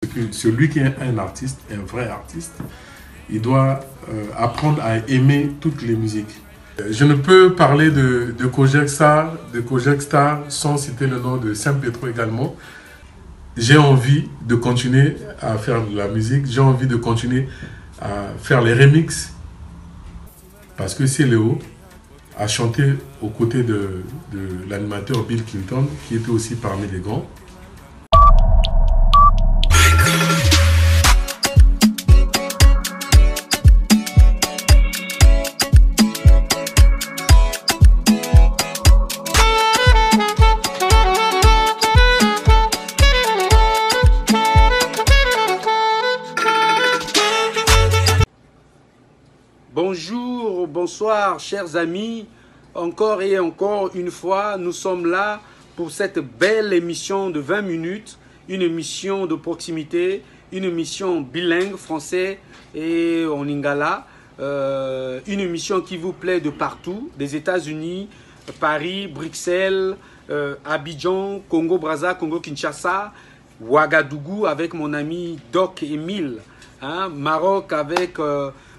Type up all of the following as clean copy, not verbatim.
que celui qui est un artiste, un vrai artiste, il doit apprendre à aimer toutes les musiques. Je ne peux parler de Kojak Star sans citer le nom de Saint-Petro également. J'ai envie de continuer à faire de la musique, j'ai envie de continuer à faire les remixes parce que c'est Léo a chanté aux côtés de l'animateur Bill Clinton qui était aussi parmi les grands. Bonjour, bonsoir chers amis, encore et encore une fois, nous sommes là pour cette belle émission de 20 minutes, une émission de proximité, une émission bilingue français et en lingala, une émission qui vous plaît de partout, des États-Unis, Paris, Bruxelles, Abidjan, Congo-Brazza, Congo-Kinshasa, Ouagadougou avec mon ami Doc Emile, hein, Maroc avec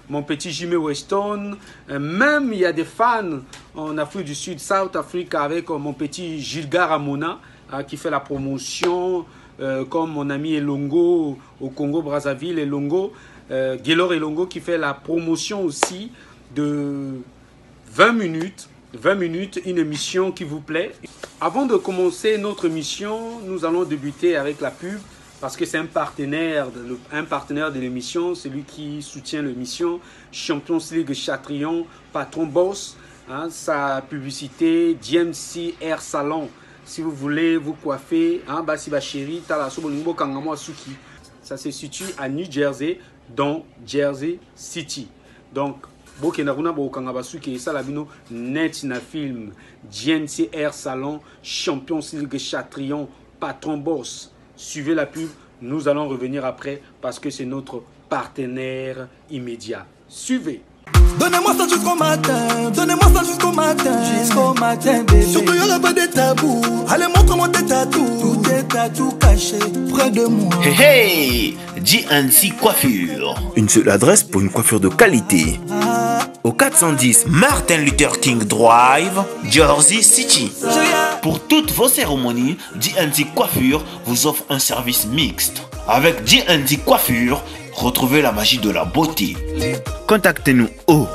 mon petit Jimmy Weston, même il y a des fans en Afrique du Sud, South Africa avec mon petit Gilgar Ramona qui fait la promotion, comme mon ami Elongo au Congo-Brazzaville, Elongo, Gaylor Elongo qui fait la promotion aussi de 20 minutes, une émission qui vous plaît. Avant de commencer notre émission, nous allons débuter avec la pub. Parce que c'est un partenaire de l'émission, celui qui soutient l'émission, Champions League Chatrion, Patron Boss, hein, sa publicité, DMC Air Salon. Si vous voulez vous coiffer, hein, Basibachiri, Talasobolingbo Kangamo Asuki. Ça se situe à New Jersey, dans Jersey City. Donc, Bokenaruna Bokangabasuki, Salabino, Net na film, DMC Air Salon, Champions League Chatrion, Patron Boss. Suivez la pub, nous allons revenir après parce que c'est notre partenaire immédiat. Suivez. Donnez-moi ça jusqu'au matin, donnez-moi ça jusqu'au matin, bébé. Surtout y'en a pas de tabou, allez montre-moi tes tatous, tous tes tatous cachés près de moi. Hey hey, GNC Coiffure. Une seule adresse pour une coiffure de qualité. Au 410 Martin Luther King Drive, Jersey City. Pour toutes vos cérémonies, GNC Coiffure vous offre un service mixte. Avec GNC Coiffure, retrouvez la magie de la beauté. Contactez-nous au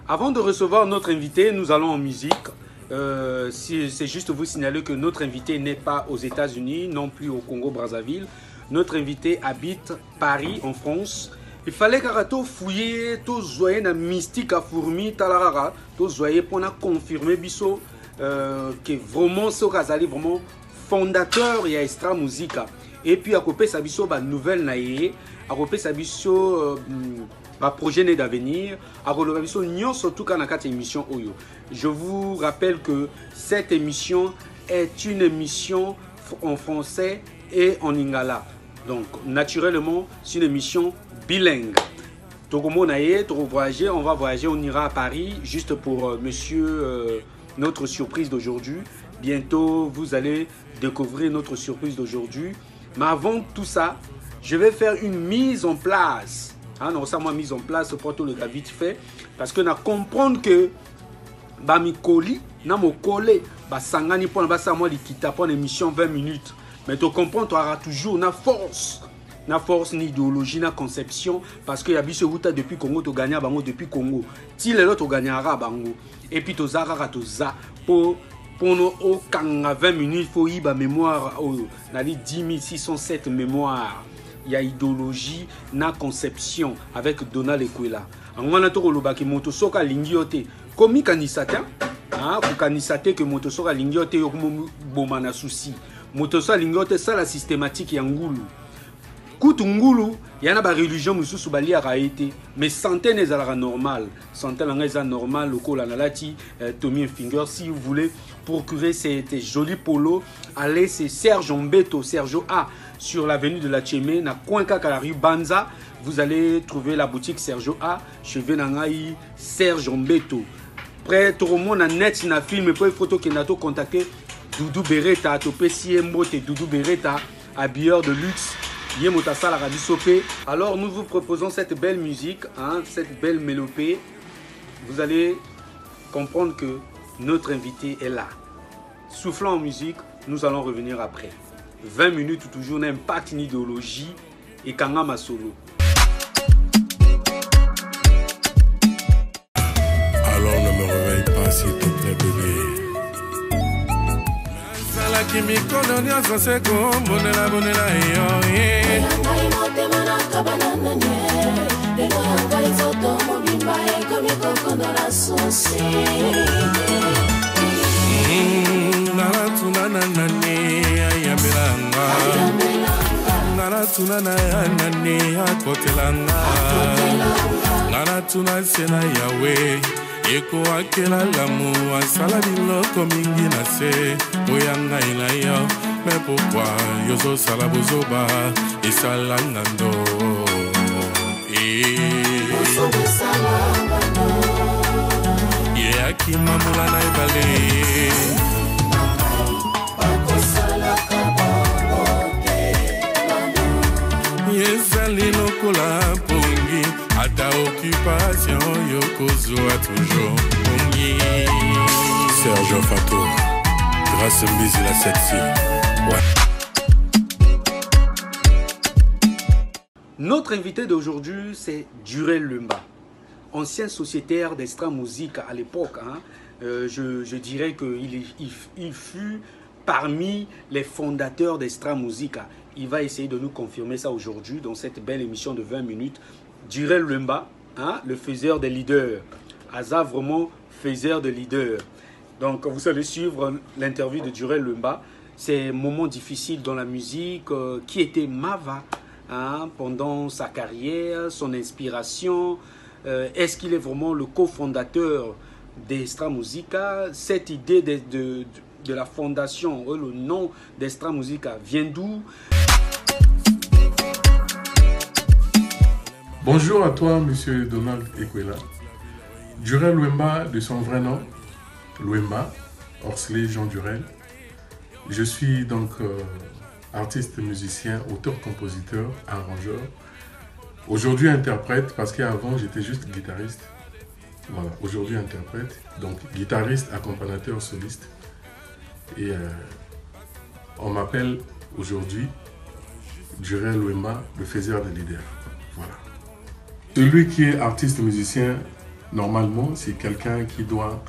Avant de recevoir notre invité, nous allons en musique. C'est juste vous signaler que notre invité n'est pas aux États-Unis, non plus au Congo-Brazzaville. Notre invité habite Paris, en France. Il fallait que fouiller, tout zoyer na mystique à fourmi, talarara, tout zoyer pour confirmer biso que vraiment ce Razali vraiment fondateur il y a extra musica. Et puis à côté ça biso ba nouvelle naie, à côté ça biso ba projet d'avenir, à côté biso nyon surtout quand na émission Oyo. Je vous rappelle que cette émission est une émission en français et en lingala. Donc naturellement c'est une émission bilingue. On va voyager, on ira à Paris juste pour notre surprise d'aujourd'hui. Bientôt, vous allez découvrir notre surprise d'aujourd'hui. Mais avant tout ça, je vais faire une mise en place. Hein, non, ça, moi, mise en place, pour tout le gars vite fait. Parce que nous comprenons que mi colis, na mo collé, sangani pour une émission 20 minutes. Mais tu comprends, tu auras toujours une force. Na force ni idéologie na conception parce que yabiso wuta depuis Congo to gagner bango depuis Congo ti lelo to gagnera bango et puis to zara to za pour no o kanga 20 minutes faut iba mémoire na li 10607 mémoire il y a idéologie na conception avec Donald Ekwela angwana to kolobaki moto soka lingi yote komi kanisata ah ko kanisate que moto soka lingi yote yo boma na souci moto soka lingi yote ça la systématique ya ngulu Kutungulu, il y a une religion qui bali a été, mais centaines est normal, centaines est normal, le col analati, Tommy Finger. Si vous voulez procurer ces jolis polos, allez c'est Serge Mbeto, Sergio A sur l'avenue de la Tchémé, na Kouenka la rue Banza, vous allez trouver la boutique Sergio A, chez Venangaï, Serge Mbeto. après tout le monde a net na film pour photo qui n'a contacté Doudou Beretta topé Siembo et Doudou Beretta habilleur de luxe. Alors nous vous proposons cette belle musique, hein, cette belle mélopée. Vous allez comprendre que notre invité est là. Soufflant en musique, nous allons revenir après. 20 minutes toujours n'impact une idéologie et Kangama solo. Alors ne me réveille pas s'il te plaît bébé. Eko akela lamu asala biloko mingi na se oyanga ina yo mais pourquoi yozo sala bozoba esala ngando ye akima mula na ebale yezali lokola pongi ata occupation yokozo a toujours pongi. Serge Fato, grâce mise la sexy. Notre invité d'aujourd'hui, c'est Durel Lumba, ancien sociétaire d'Extra Musique à l'époque. Hein. Je dirais qu'il fut parmi les fondateurs d'Extra Musica. Il va essayer de nous confirmer ça aujourd'hui dans cette belle émission de 20 minutes. Durel Lumba, hein, le faiseur des leaders. Aza vraiment faiseur de leaders. Donc vous allez suivre l'interview de Durel Lumba. C'est un moment difficile dans la musique. Qui était Mava, hein, pendant sa carrière, son inspiration. Est-ce qu'il est vraiment le cofondateur d'Extra Musica? Cette idée de la fondation, le nom d'Extra Musica vient d'où? Bonjour à toi, monsieur Donald Ekwela. Durel Lumba, de son vrai nom, Lumba, Orsley Jean Durel. Je suis donc artiste, musicien, auteur-compositeur, arrangeur. Aujourd'hui interprète, parce qu'avant j'étais juste guitariste. Voilà, aujourd'hui interprète, donc guitariste, accompagnateur, soliste. Et on m'appelle aujourd'hui Durel Lumba, le faiseur de leaders. Voilà. Celui qui est artiste musicien, normalement, c'est quelqu'un qui doit...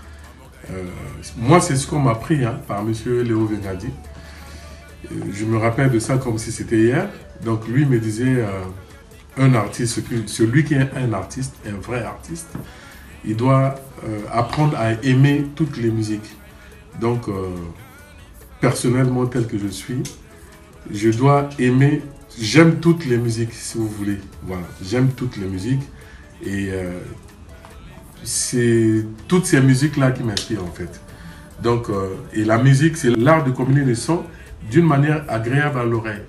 moi, c'est ce qu'on m'a appris hein, par M. Léo Vengadi. Je me rappelle de ça comme si c'était hier. Donc, lui me disait, un artiste, celui qui est un artiste, un vrai artiste, il doit apprendre à aimer toutes les musiques. Donc, personnellement, tel que je suis, je dois aimer... J'aime toutes les musiques, si vous voulez. Voilà, j'aime toutes les musiques. Et c'est toutes ces musiques-là qui m'inspirent, en fait. Donc, et la musique, c'est l'art de combiner les sons d'une manière agréable à l'oreille.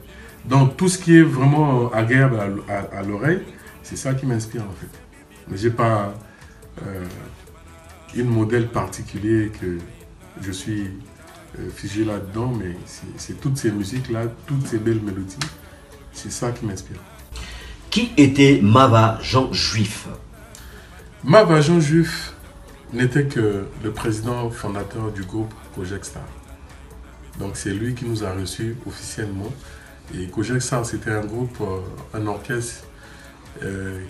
Donc, tout ce qui est vraiment agréable à l'oreille, c'est ça qui m'inspire, en fait. Mais je n'ai pas un modèle particulier que je suis figé là-dedans, mais c'est toutes ces musiques-là, toutes ces belles mélodies. C'est ça qui m'inspire. Qui était Mava Jean Juif? Mava Jean Juif n'était que le président fondateur du groupe Kojak Star. Donc c'est lui qui nous a reçus officiellement. Et Kojak Star, c'était un groupe, un orchestre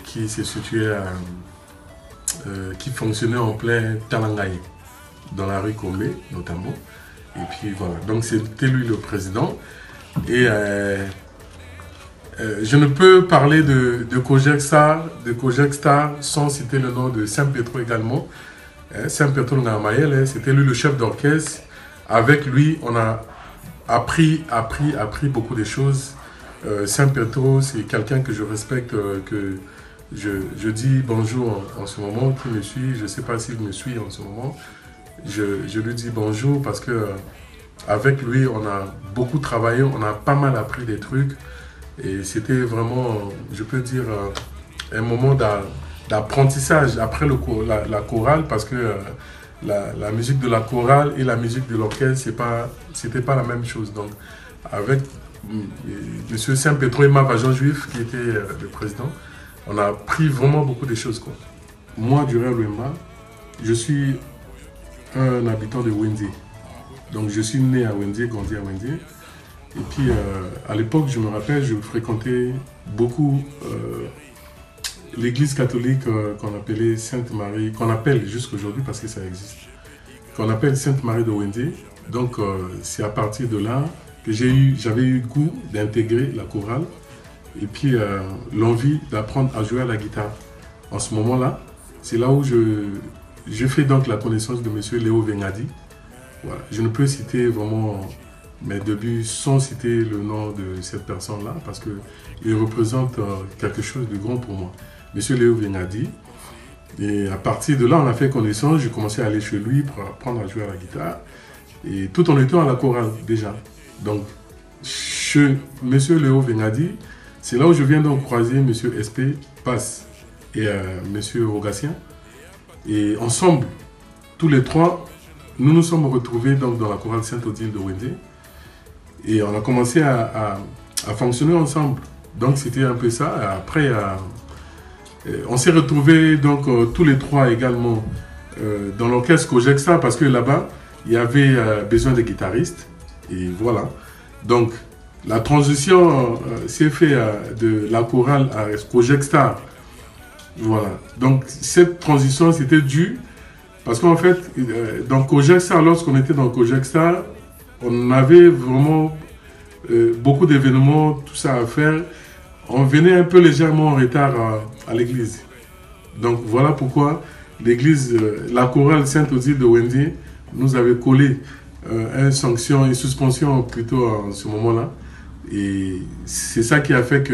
qui se situait, qui fonctionnait en plein Talangaye, dans la rue Komé notamment. Et puis voilà, donc c'était lui le président. Et je ne peux parler de Kojak Star sans citer le nom de Saint-Petro également. Saint-Petro Ngamael, c'était lui le chef d'orchestre. Avec lui, on a appris beaucoup de choses. Saint-Petro, c'est quelqu'un que je respecte, que je dis bonjour en ce moment, qui me suit. Je ne sais pas s'il me suit en ce moment. Je lui dis bonjour parce que avec lui, on a beaucoup travaillé, on a pas mal appris des trucs. Et c'était vraiment, je peux dire, un moment d'apprentissage après la chorale parce que la musique de la chorale et la musique de l'orchestre, c'était pas la même chose. Donc, avec M. Saint-Pétro et Mava Jean Juif, qui était le président, on a pris vraiment beaucoup de choses, quoi. Moi, Durel Wemba, je suis un habitant de Wendé. Donc, je suis né à Wendé, grandi à Wendé. Et puis, à l'époque, je me rappelle, je fréquentais beaucoup l'église catholique qu'on appelait Sainte-Marie, qu'on appelle jusqu'aujourd'hui parce que ça existe, qu'on appelle Sainte-Marie de Wendé. Donc, c'est à partir de là que j'avais eu goût d'intégrer la chorale et puis l'envie d'apprendre à jouer à la guitare. En ce moment-là, c'est là où je fais donc la connaissance de M. Léo Vengadi. Voilà. Je ne peux citer vraiment mes débuts sans citer le nom de cette personne-là parce qu'il représente quelque chose de grand pour moi. M. Léo Vengadi. Et à partir de là, on a fait connaissance. J'ai commencé à aller chez lui pour apprendre à jouer à la guitare. Et tout en étant à la chorale déjà. Donc, chez M. Léo Vengadi, c'est là où je viens donc croiser M. SP Pass et M. Rogatien. Et ensemble, tous les trois, nous nous sommes retrouvés donc dans la chorale Sainte-Odile de Wendé. Et on a commencé à fonctionner ensemble. Donc c'était un peu ça. Et après, on s'est retrouvés donc tous les trois également dans l'orchestre Kojeksa parce que là-bas, il y avait besoin de guitaristes. Et voilà. Donc la transition s'est faite de la chorale à Kojeksa. Voilà. Donc cette transition, c'était dû parce qu'en fait, dans Kojeksa, lorsqu'on était dans Kojeksa, on avait vraiment beaucoup d'événements, tout ça à faire. On venait un peu légèrement en retard à l'église. Donc voilà pourquoi l'église, la chorale Sainte-Odile de Wendé nous avait collé une suspension plutôt en ce moment-là. Et c'est ça qui a fait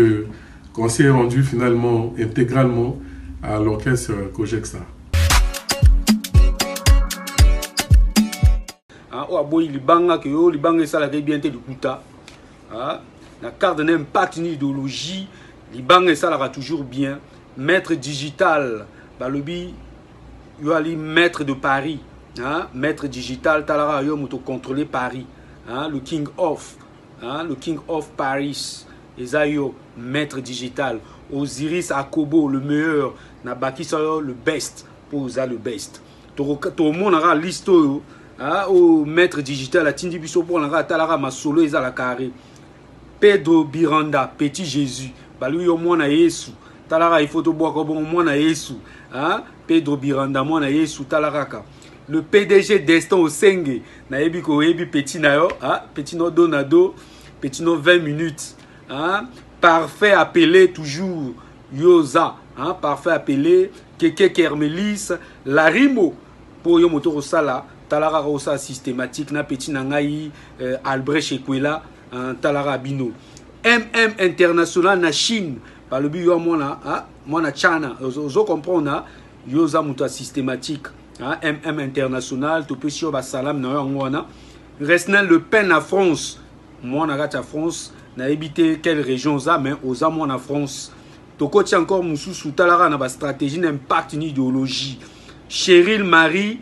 qu'on s'est rendu finalement intégralement à l'orchestre Kojeksa. La carte d'impact ni idéologie, l'Ibangue ça l'aura toujours bien. Maître digital, balobi, yali maître de Paris, maître digital, talara yo moto contrôler Paris, le king of Paris, Esayo maître digital, Osiris Akobo le meilleur, Nabaki Sayo le best, pour Osa le best. Tout le monde aura liste au maître digital, a tindi biso pour la talara ma solo eza la carré. Pedro Biranda, Petit Jésus, balu yo mwana Yesu, talara il faut to boire comme mwana Yesu, Pedro Biranda mwana Yesu talaraka. Le PDG Destin Osenge, na yebi ko yebi petit na yo, petit no donado, petit no 20 minutes, parfait appelé toujours Yoza, parfait appelé Keke Kermelis, Larimo pour yo moto sala, talaraka osa systématique na petit nangai Albrecht Ekwela. Talara Bino MM international na Chine par le but moi China vous comprenez yoza muta systématique MM international to peut sur salam na ngwana Resnel Le Pen à France moi na gata France na éviter quelle région ça mais aux moi na France to coach encore mususu talara na ba stratégie d'impact ni idéologie Cheryl Marie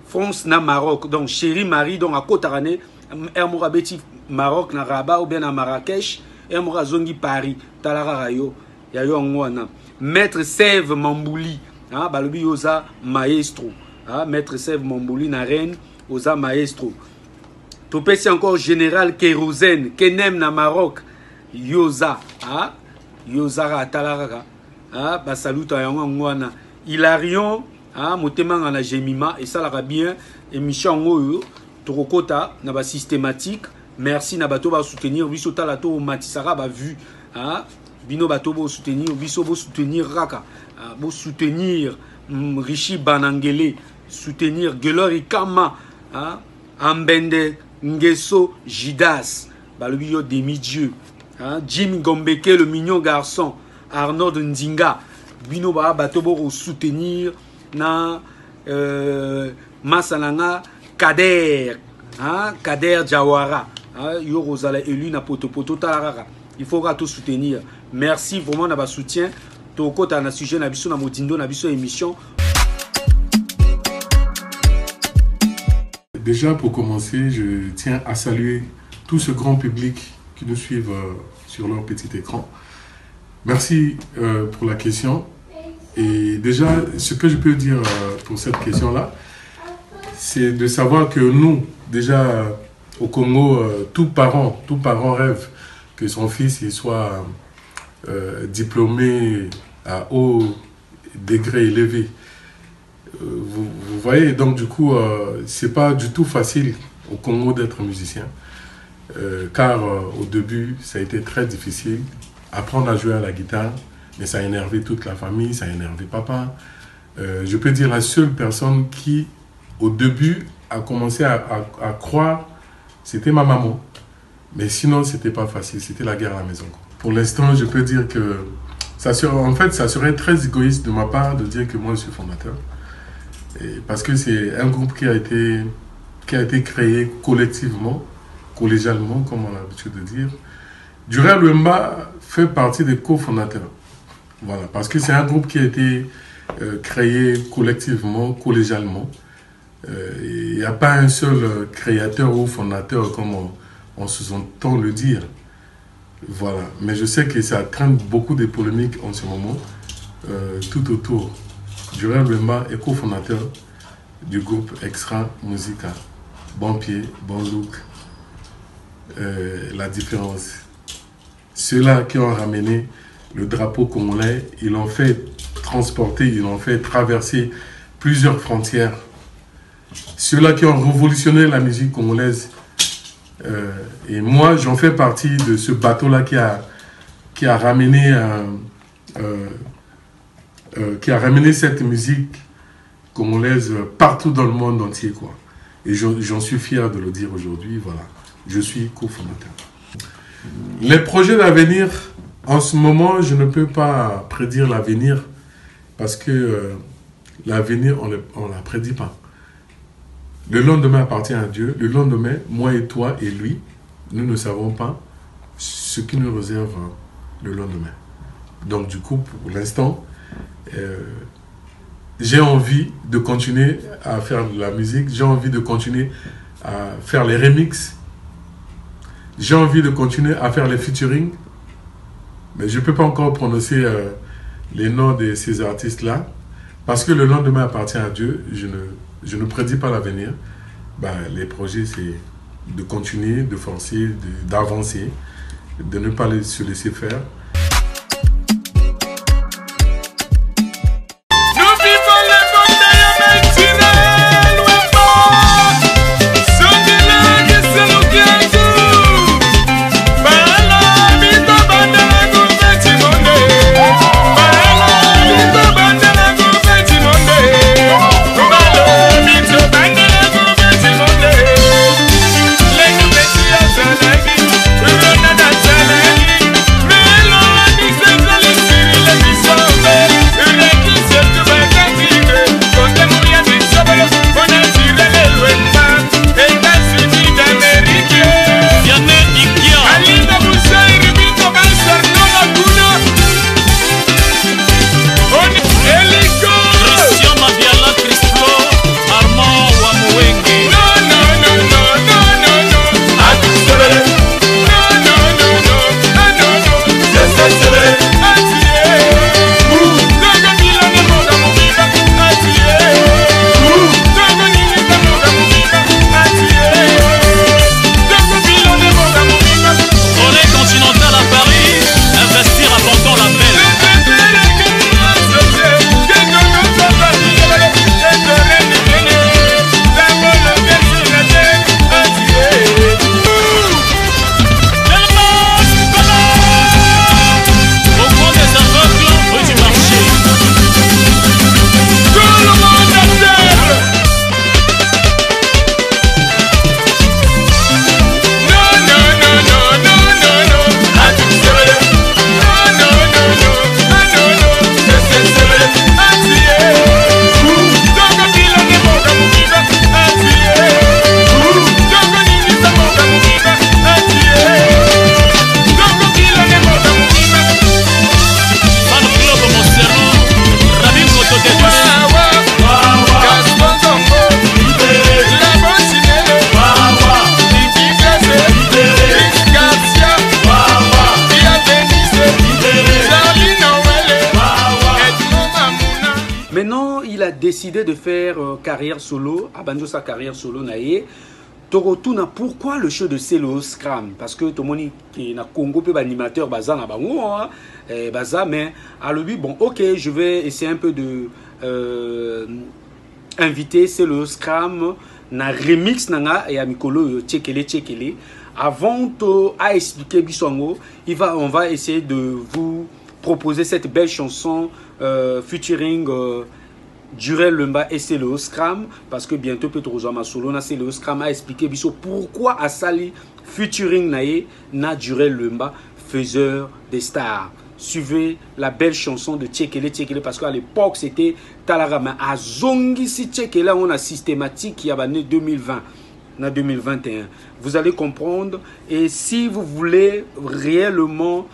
France na Maroc donc Cheryl Marie donc à Kotarane Ermora Beti Maroc na Rabat ou bien à Marrakech, Ermora Zongi Paris, Talara Rayo, Yayo Ngwana. Maître Sève Mambouli, Balobi Yosa Maestro, Maître Sève Mambouli na Rennes, Osa Maestro. Topé c'est encore Général Kérosène, Kenem na Maroc, Yosa, Yosa Talara, Basalut à Ngwana. Hilarion, Motema na Jemima, et ça la bien, émission Ngoyo. Torokota na ba systématique merci na bato ba soutenir biso talato matisara ba vu bino bato bo soutenir biso bo soutenir raka bo soutenir Rishi Banangele soutenir Gelori Kama Ambende Ngeso Jidas balobi yo demi-dieu Jim Gombeke le mignon garçon Arnaud Ndinga bino ba bato bo soutenir na Masalanga Kader, Kader Jawara, Yorozala élu na poto talarara. Il faudra tout soutenir. Merci vraiment na ba soutien. Toko ta na sujet na biso na modindo na biso émission. Déjà, pour commencer, je tiens à saluer tout ce grand public qui nous suivent sur leur petit écran. Merci pour la question. Et déjà, ce que je peux dire pour cette question-là, c'est de savoir que nous, déjà au Congo, tout parent rêve que son fils il soit diplômé à haut degré élevé. Vous voyez, donc du coup, c'est pas du tout facile au Congo d'être musicien, car au début, ça a été très difficile. Apprendre à jouer à la guitare, mais ça a énervé toute la famille, ça a énervé papa. Je peux dire la seule personne qui, au début, a commencé à croire, c'était ma maman. Mais sinon, c'était pas facile, c'était la guerre à la maison. Pour l'instant, je peux dire que ça serait très égoïste de ma part de dire que moi, je suis fondateur. Et parce que c'est un groupe qui a été créé collectivement, collégialement, comme on a l'habitude de dire. Durel Lwemba fait partie des cofondateurs. Voilà, parce que c'est un groupe qui a été créé collectivement, collégialement. Il n'y a pas un seul créateur ou fondateur, comme on s'entend le dire. Voilà, mais je sais que ça traîne beaucoup de polémiques en ce moment, tout autour. Durel Lwemba est cofondateur du groupe Extra Musica. Bon pied, bon look. La différence. Ceux-là qui ont ramené le drapeau congolais, ils l'ont fait transporter, ils l'ont fait traverser plusieurs frontières. Ceux-là qui ont révolutionné la musique congolaise. Et moi, j'en fais partie de ce bateau-là qui a ramené cette musique congolaise partout dans le monde entier, quoi. Et j'en suis fier de le dire aujourd'hui, voilà. Je suis cofondateur. Les projets d'avenir, en ce moment, je ne peux pas prédire l'avenir parce que l'avenir, on ne la prédit pas. Le lendemain appartient à Dieu. Le lendemain, moi et toi et lui, nous ne savons pas ce qui nous réserve le lendemain. Donc du coup, pour l'instant, j'ai envie de continuer à faire de la musique. J'ai envie de continuer à faire les remixes. J'ai envie de continuer à faire les featuring. Mais je ne peux pas encore prononcer les noms de ces artistes-là. Parce que le lendemain appartient à Dieu. Je ne prédis pas l'avenir. Les projets, c'est de continuer, de forcer, d'avancer, de ne pas se laisser faire. Melo décidé de faire carrière solo, abandonner sa carrière solo naïe. Torotuna, pourquoi le show de Celo Scram? Parce que tout le monde qui est Congo peut animateur baza na bango baza, mais à lui bon ok, je vais essayer un peu de inviter Celo Scram na remix nanga et amikolo tchekele. Avant à expliquer bisongo, on va essayer de vous proposer cette belle chanson featuring Jurel Lumba et Celo Scram, parce que bientôt peut-être solo na Celo Scram a expliqué pourquoi a sali featuring nae na Jurel Lumba, faiseur des stars. Suivez la belle chanson de Tchekele parce qu'à l'époque c'était Talarama a zongi si Tchekele on a systématique qui a banné 2020 na 2021. Vous allez comprendre. Et si vous voulez réellement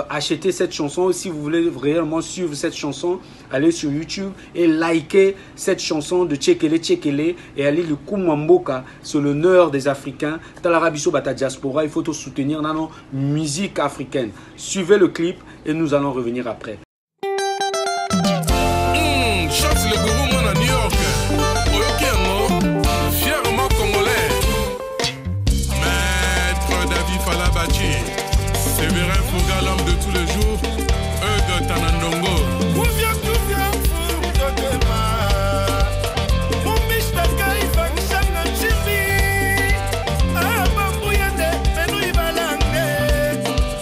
acheter cette chanson, si vous voulez réellement suivre cette chanson, allez sur YouTube et likez cette chanson de Tchekele et allez le Kumamboka sur l'honneur des Africains. Dans l'Arabie Bata Diaspora, il faut tout soutenir la musique africaine. Suivez le clip et nous allons revenir après. Séverin Fouga, l'homme de tous les jours, eux de Tanandongo.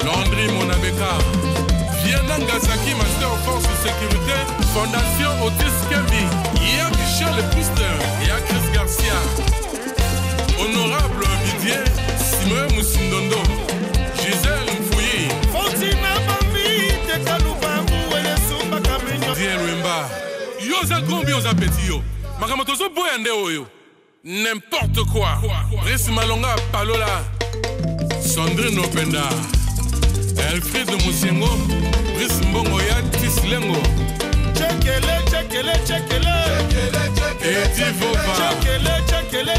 Landry Monabeka, Vienna Ngasaki, Master Force de Sécurité, Fondation Otis Kembi, Ia Michel Pouster, Ia Chris Garcia, Honorable Didier, Simon Moussindondo, Gisèle Mfouyi, Fontina Bambi, Tekalubangu, Dien Wemba, Yosa Gombi, Yosa Petio, Makamotoso Boyande Oyo, n'importe quoi, Resi Malonga Palola, Sandrine Openda, Elfrid de Moussiengo, Brice Mbongoya Tislengo, Tchekele, Edi Voba,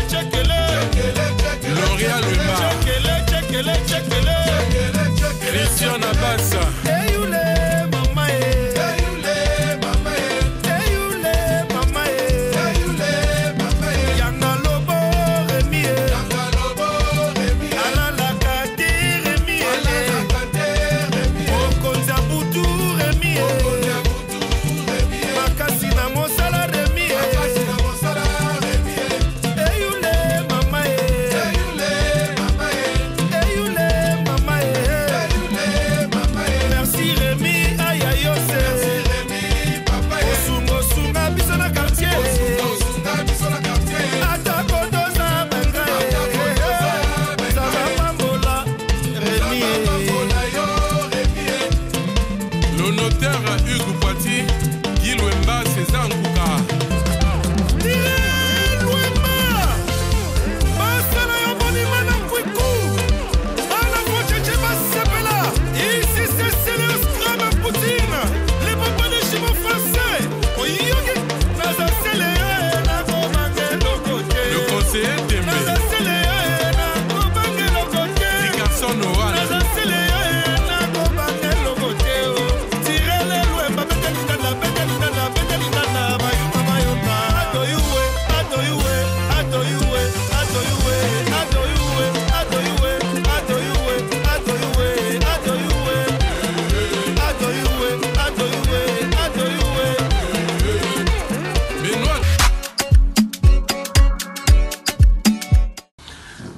Tchekele, L'Oréal Wemba, Christian Abassa,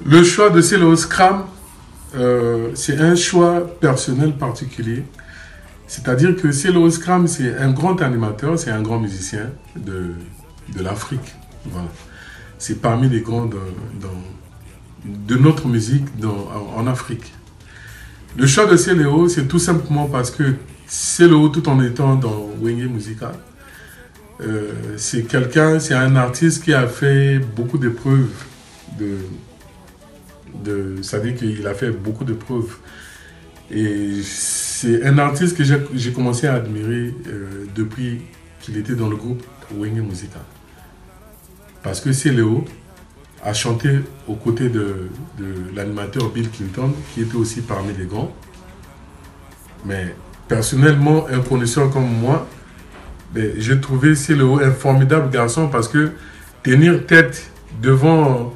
Le choix de Celo Scram, c'est un choix personnel particulier. C'est-à-dire que Celo Scram, c'est un grand animateur, c'est un grand musicien de l'Afrique. Voilà. C'est parmi les grands de notre musique en Afrique. Le choix de Celo, c'est tout simplement parce que Celo, tout en étant dans Wenge Musica, c'est un artiste qui a fait beaucoup d'épreuves c'est-à-dire qu'il a fait beaucoup de preuves. Et c'est un artiste que j'ai commencé à admirer depuis qu'il était dans le groupe Wenge Musica. Parce que Celo a chanté aux côtés de l'animateur Bill Clinton, qui était aussi parmi les grands. Mais personnellement, un connaisseur comme moi, Mais j'ai trouvé CeeLo un formidable garçon parce que tenir tête devant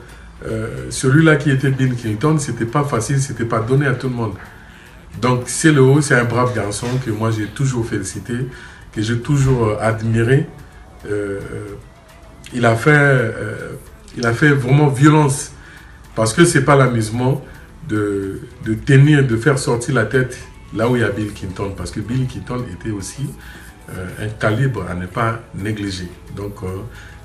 celui-là qui était Bill Clinton, c'était pas facile, c'était pas donné à tout le monde. Donc CeeLo, c'est un brave garçon que moi j'ai toujours félicité, que j'ai toujours admiré. Il a fait vraiment violence parce que c'est pas l'amusement de tenir, de faire sortir la tête là où il y a Bill Clinton, parce que Bill Clinton était aussi un calibre à ne pas négliger. Donc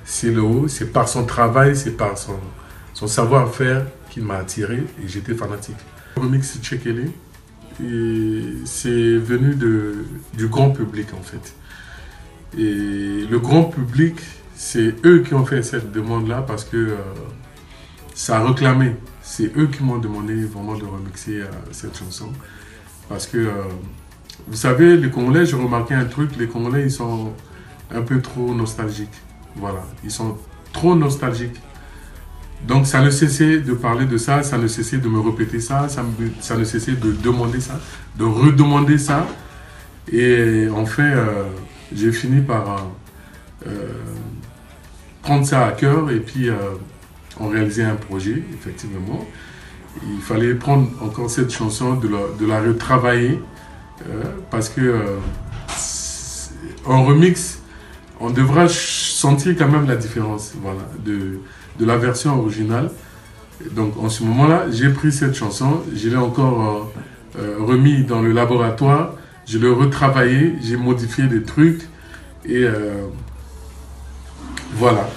CeeLo, c'est par son travail, c'est par son savoir-faire qu'il m'a attiré et j'étais fanatique. Le remix Tchekele, c'est venu du grand public en fait. Et le grand public, c'est eux qui ont fait cette demande-là parce que ça a réclamé. C'est eux qui m'ont demandé vraiment de remixer cette chanson. Parce que, vous savez, les Congolais, j'ai remarqué un truc, les Congolais, ils sont un peu trop nostalgiques. Voilà, ils sont trop nostalgiques. Donc, ça ne cessait de parler de ça, ça ne cessait de me répéter ça, ça ne cessait de demander ça, de redemander ça. Et enfin, j'ai fini par prendre ça à cœur et puis on réalisait un projet, effectivement. Il fallait prendre encore cette chanson, de la retravailler parce que en remix, on devra sentir quand même la différence, voilà, de la version originale. Donc en ce moment-là, j'ai pris cette chanson, je l'ai encore remis dans le laboratoire, je l'ai retravaillé, j'ai modifié des trucs et voilà,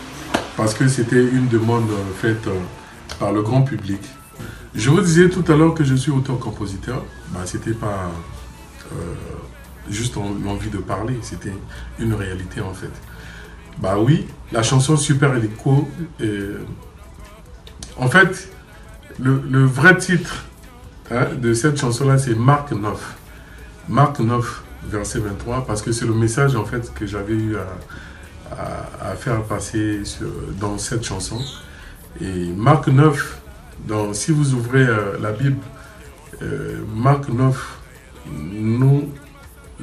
parce que c'était une demande faite par le grand public. Je vous disais tout à l'heure que je suis auteur-compositeur, bah, c'était pas juste l'envie de parler, c'était une réalité en fait. Bah oui, la chanson Super Hélico, en fait, le vrai titre de cette chanson-là, c'est Marc 9. Marc 9, verset 23, parce que c'est le message en fait que j'avais eu à faire passer dans cette chanson. Et Marc 9, si vous ouvrez la Bible, Marc 9 nous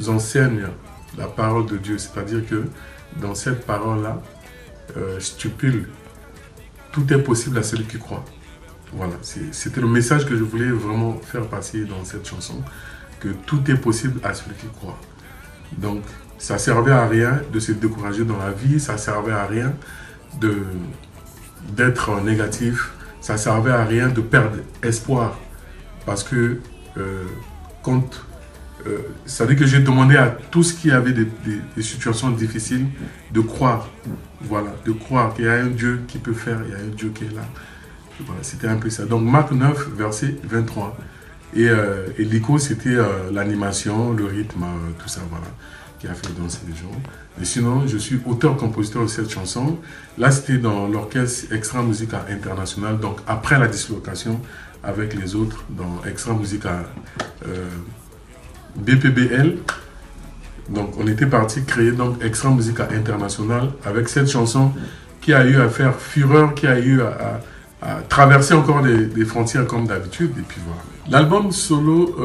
enseigne la parole de Dieu, c'est-à-dire que dans cette parole-là, stipule, tout est possible à celui qui croit. Voilà, c'était le message que je voulais vraiment faire passer dans cette chanson, que tout est possible à celui qui croit. Donc, ça ne servait à rien de se décourager dans la vie, ça ne servait à rien d'être négatif, ça ne servait à rien de perdre espoir. Parce que ça veut dire que j'ai demandé à tous qui avaient des situations difficiles de croire. Voilà, de croire qu'il y a un Dieu qui peut faire, il y a un Dieu qui est là. Voilà, c'était un peu ça. Donc Marc 9, verset 23. Et Hélico, c'était l'animation, le rythme, tout ça, voilà, qui a fait danser les gens. Mais sinon, je suis auteur-compositeur de cette chanson. Là, c'était dans l'orchestre Extra Musica International, donc après la dislocation avec les autres, dans Extra Musica BPBL. Donc, on était parti créer donc Extra Musica International avec cette chanson qui a eu à faire fureur, qui a eu à traverser encore des frontières comme d'habitude. Et puis voilà. L'album solo,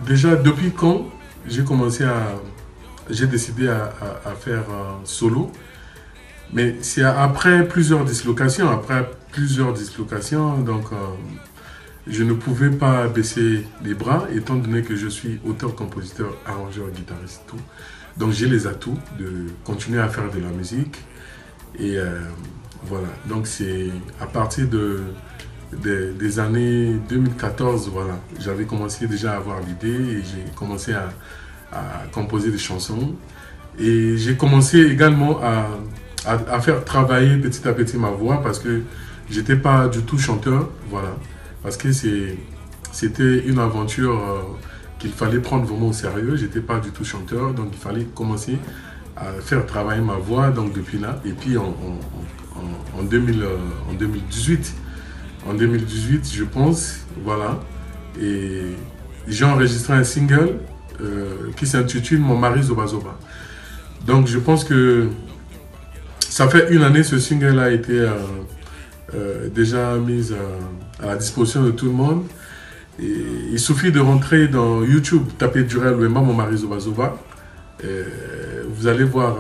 déjà depuis quand j'ai décidé à faire solo, mais c'est après plusieurs dislocations, donc je ne pouvais pas baisser les bras, étant donné que je suis auteur, compositeur, arrangeur, guitariste, tout. Donc j'ai les atouts de continuer à faire de la musique. Et voilà, donc c'est à partir des années 2014, voilà, j'avais commencé déjà à avoir l'idée et j'ai commencé à composer des chansons. Et j'ai commencé également à faire travailler petit à petit ma voix parce que j'étais pas du tout chanteur, voilà. Parce que c'était une aventure qu'il fallait prendre vraiment au sérieux. J'étais pas du tout chanteur, donc il fallait commencer à faire travailler ma voix, donc depuis là. Et puis en 2018, je pense, voilà. Et j'ai enregistré un single qui s'intitule Mon mari Zoba Zoba. Donc je pense que ça fait une année, ce single a été déjà mis à la disposition de tout le monde. Et il suffit de rentrer dans YouTube, taper Durel Wemba, Mon mari Zoba Zoba. Vous allez voir,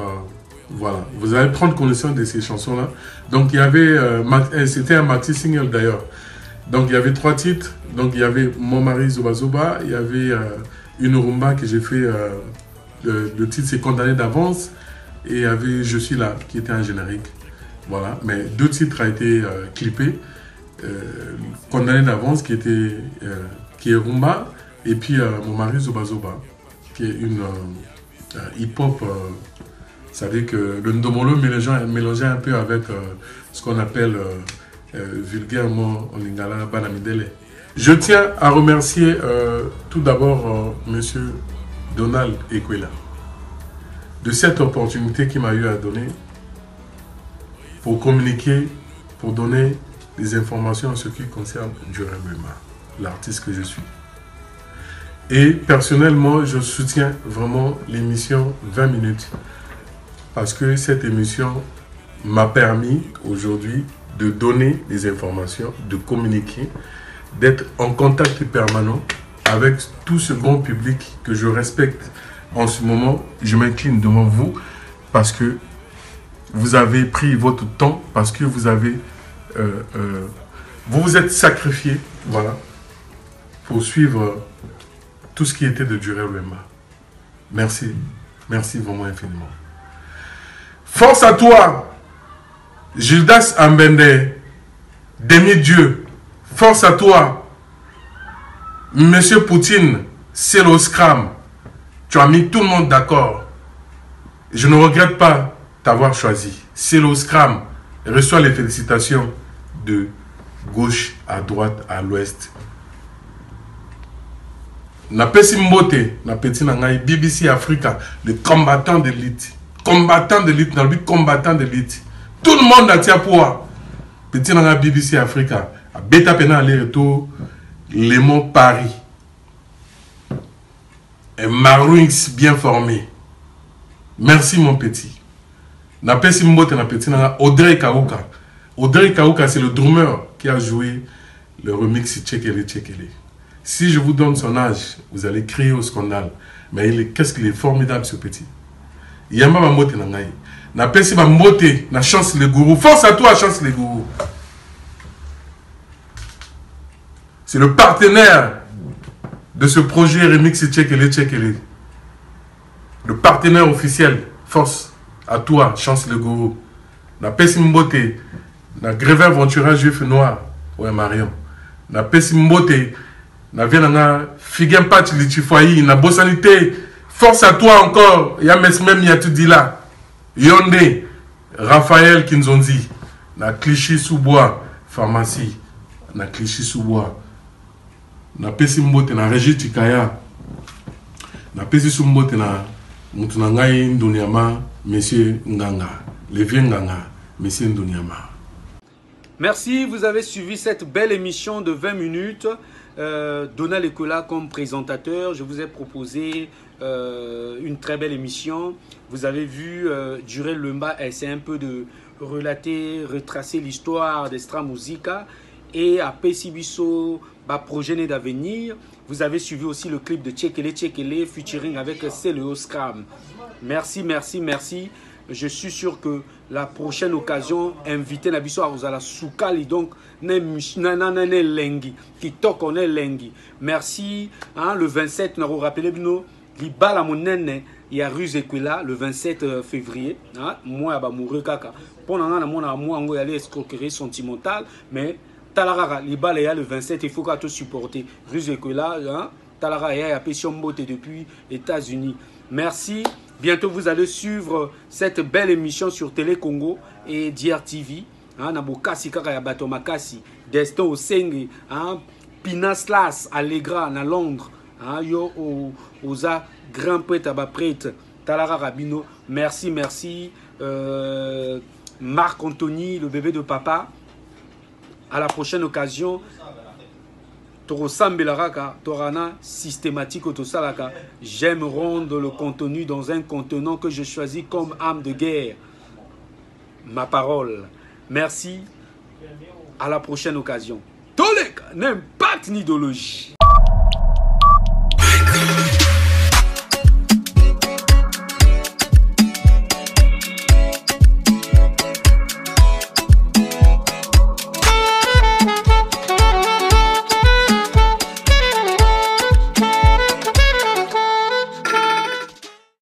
voilà, vous allez prendre connaissance de ces chansons-là. Donc il y avait, c'était un maxi single d'ailleurs. Donc il y avait 3 titres. Donc il y avait Mon mari Zoba Zoba, il y avait une rumba que j'ai fait, le titre c'est Condamné d'avance, et il y avait Je suis là qui était un générique. Voilà, mais 2 titres ont été clippés. Condamné d'avance qui est rumba, et puis Mon mari Zoba Zoba qui est une hip-hop, ça veut dire que le ndomolo mélangé un peu avec ce qu'on appelle vulgairement en lingala banamidele. Je tiens à remercier tout d'abord monsieur Donald Ekwela de cette opportunité qu'il m'a eu à donner pour communiquer, pour donner des informations en ce qui concerne Djurel Wemba, l'artiste que je suis. Et personnellement, je soutiens vraiment l'émission 20 minutes parce que cette émission m'a permis aujourd'hui de donner des informations, de communiquer, d'être en contact permanent avec tout ce grand public que je respecte. En ce moment, je m'incline devant vous parce que vous avez pris votre temps, parce que vous avez vous vous êtes sacrifié, voilà, pour suivre tout ce qui était de Djurel Wemba. Merci, merci vraiment infiniment. Force à toi, Gildas Ambende, demi-dieu. Force à toi, Monsieur Poutine, c'est le scram. Tu as mis tout le monde d'accord. Je ne regrette pas t'avoir choisi. C'est le scram. Reçois les félicitations de gauche à droite à l'ouest. Napesi Mbote, Napeti Nangai, BBC Africa, le combattant d'élite. Combattant d'élite, combattant d'élite. Tout le monde a tia pour Petit Nangai BBC Africa. A Beta Pena aller-retour, Les Monts Paris. Un Marouins bien formé. Merci mon petit. Napesi Mbote, Napeti Nangai, Audrey Kauka. Audrey Kauka, c'est le drummer qui a joué le remix Tchekele Tchekele. Si je vous donne son âge, vous allez crier au scandale. Mais qu'est-ce qu'il est formidable ce petit. Yamba Mamote Nangai. Napesi Mamote, na Chance le Gourou. Force à toi, Chance le Gourou. C'est le partenaire de ce projet remix Tchekele Tchekele. Le partenaire officiel. Force à toi, Chance le Gourou. Napesi Mbote. Na Grévin Ventura juif noir. Ouais, Marion. Na pesi Mbote. Na viens Figuen Patch Lichifoyi. Na Bossanité. Force à toi encore. Ya même ya tout dit là. Yonde. Raphaël Kinzonzi. Na Clichy-sous-Bois. Pharmacie. Na Clichy-sous-Bois. Na pesi Mbote. Na Régis Tikaya. Na pesi Mbote. Na Moutunangaï Ndounyama. Monsieur Nganga. Le vieux Nganga. Monsieur Ndounyama. Merci, vous avez suivi cette belle émission de 20 minutes. Donald Ekwela comme présentateur. Je vous ai proposé une très belle émission. Vous avez vu, Djurel Wemba essaie un peu de relater, retracer l'histoire d'Extra Musica et à Pesibiso, projet d'avenir. Vous avez suivi aussi le clip de Tchekele Tchekele featuring avec Célio Scram. Merci, merci, merci. Je suis sûr que la prochaine occasion, invité Nabiso à Rosala Soukali, donc, lengi, qui toque on est lengi. Merci, hein, le 27, nous rappelez nous, Libala Monene, il y a Ruse Ekwela, le 27 février, hein, moi, à Bamouré Kaka. Pendant un mois, on va aller escroquerie sentimentale, mais Talara, Libala, il y a le 27, il faut qu'à te supporter. Ruse Ekwela, hein, Talara, il y a Pétion Mbote depuis les États-Unis. Merci. Bientôt, vous allez suivre cette belle émission sur Télé Congo et DRTV. Nabokasi Kaka Batomakasi, Destin au Sengi, Pinaslas, Allegra, à Londres. Yo, Oza, grand prêtre, prêtre, Talara Rabino. Merci, merci. Marc Anthony, le bébé de papa. À la prochaine occasion. Torana systématique autosalaka. J'aime rendre le contenu dans un contenant que je choisis comme âme de guerre. Ma parole. Merci. À la prochaine occasion. Tolek n'aime pas d'idéologie.